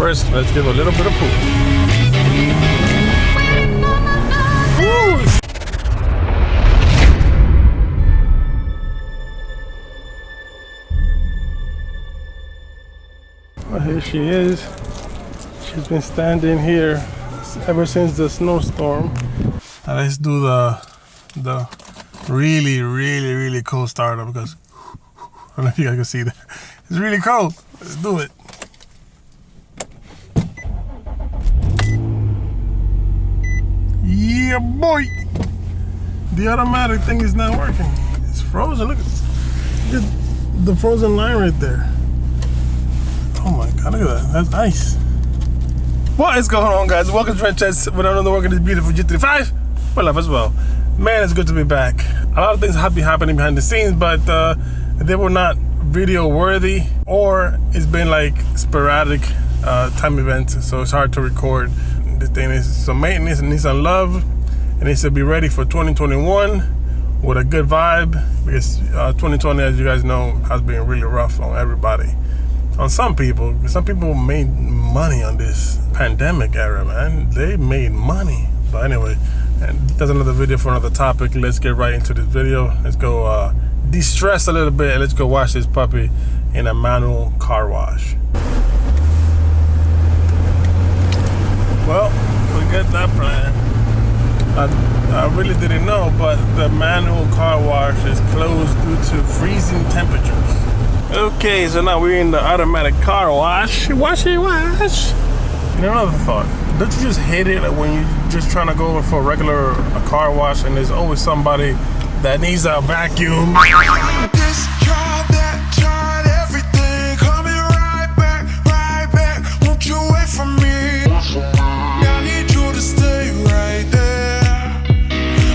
First, let's give a little bit of poop. Woo. Well, here she is. She's been standing here ever since the snowstorm. Now let's do the really cold startup because I don't know if you guys can see that. It's really cold. Let's do it. Yeah, boy. The automatic thing is not working. It's frozen. Look at the frozen line right there. Oh my God, look at that. That's ice. What is going on, guys? Welcome to Wrenchettes with another work in this beautiful G35. Well, love as well. Man, it's good to be back. A lot of things have been happening behind the scenes, but they were not video worthy, or it's been like sporadic time events, so it's hard to record. This thing is some maintenance, it needs some love, and it needs to be ready for 2021 with a good vibe, because 2020, as you guys know, has been really rough on everybody. On some people made money on this pandemic era, man. They made money. But anyway, and that's another video for another topic. Let's get right into this video. Let's go de-stress a little bit, and let's go wash this puppy in a manual car wash. Well, forget that plan. I really didn't know, but the manual car wash is closed due to freezing temperatures. Okay, so now we're in the automatic car wash. Wash. You know, another thought. Don't you just hate it when you're just trying to go over for a regular car wash and there's always somebody that needs a vacuum? This car, that car, everything coming right back. Won't you wait for me? I need you to stay right there.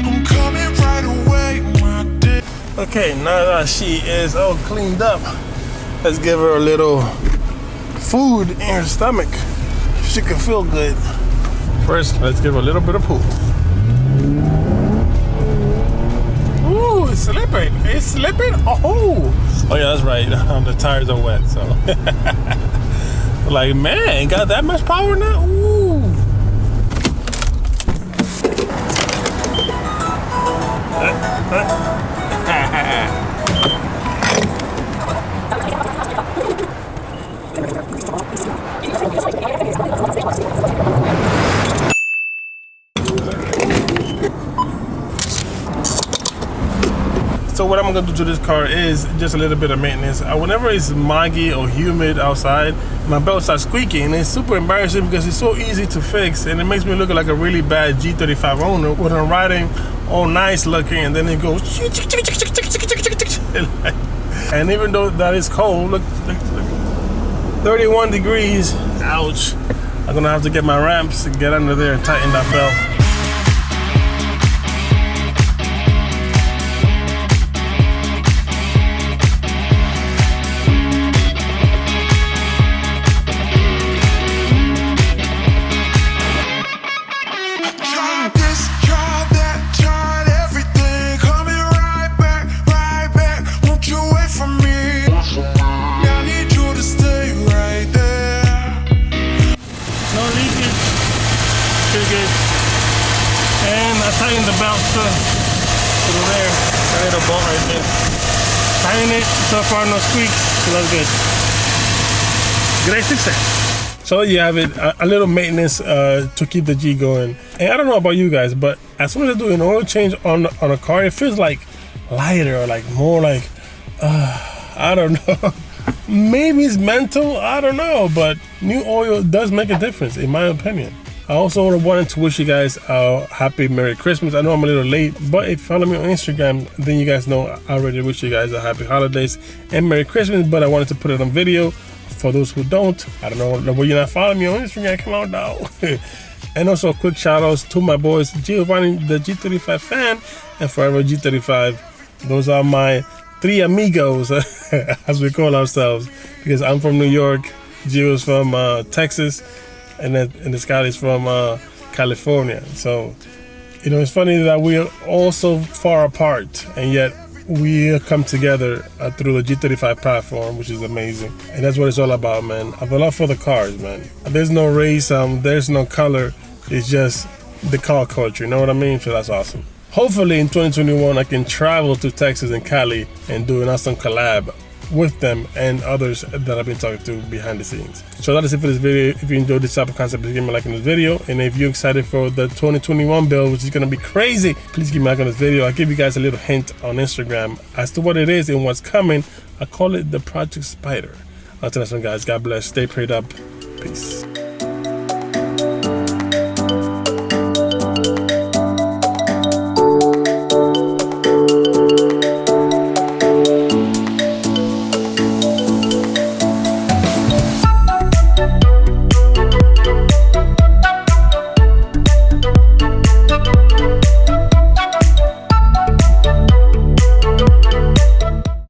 I'm coming right away, my dear. Okay, now that she is all cleaned up, let's give her a little food in her stomach. She can feel good. First, let's give her a little bit of poop. Ooh, it's slipping. It's slipping. Oh yeah, that's right. The tires are wet, so. Like, man, got that much power now? Ooh. So what I'm gonna do to this car is just a little bit of maintenance. Whenever it's muggy or humid outside, my belt starts squeaking, and it's super embarrassing because it's so easy to fix, and it makes me look like a really bad G35 owner when I'm riding all nice looking, and then it goes. And even though that is cold, look, 31 degrees. Ouch! I'm gonna have to get my ramps and get under there and tighten that belt. And I tightened the belt to there. I hit a bolt right there. Tighten it, so far no squeaks, so that's good. Great success. So you have it, a little maintenance to keep the G going. And I don't know about you guys, but as soon as I do an oil change on a car, it feels like lighter, or like more like, I don't know. Maybe it's mental, I don't know, but new oil does make a difference, in my opinion. I also wanted to wish you guys a happy Merry Christmas. I know I'm a little late, but if you follow me on Instagram, then you guys know I already wish you guys a happy holidays and Merry Christmas, but I wanted to put it on video for those who don't. I don't know where you're not following me on Instagram, come on now. And also quick shout outs to my boys, Giovanni, the G35 fan, and Forever G35. Those are my three amigos, as we call ourselves, because I'm from New York, Gio's from Texas, and the Scott is from California. So, you know, it's funny that we're all so far apart, and yet we come together through the G35 platform, which is amazing. And that's what it's all about, man. I have a love for the cars, man. There's no race, there's no color. It's just the car culture, you know what I mean? So that's awesome. Hopefully in 2021, I can travel to Texas and Cali and do an awesome collab with them and others that I've been talking to behind the scenes. So that is it for this video. If you enjoyed this type of concept, please give me a like on this video. And if you're excited for the 2021 build, which is going to be crazy, please give me a like on this video. I'll give you guys a little hint on Instagram as to what it is and what's coming. I call it the Project Spider. Until next one, guys, God bless. Stay prayed up. Peace.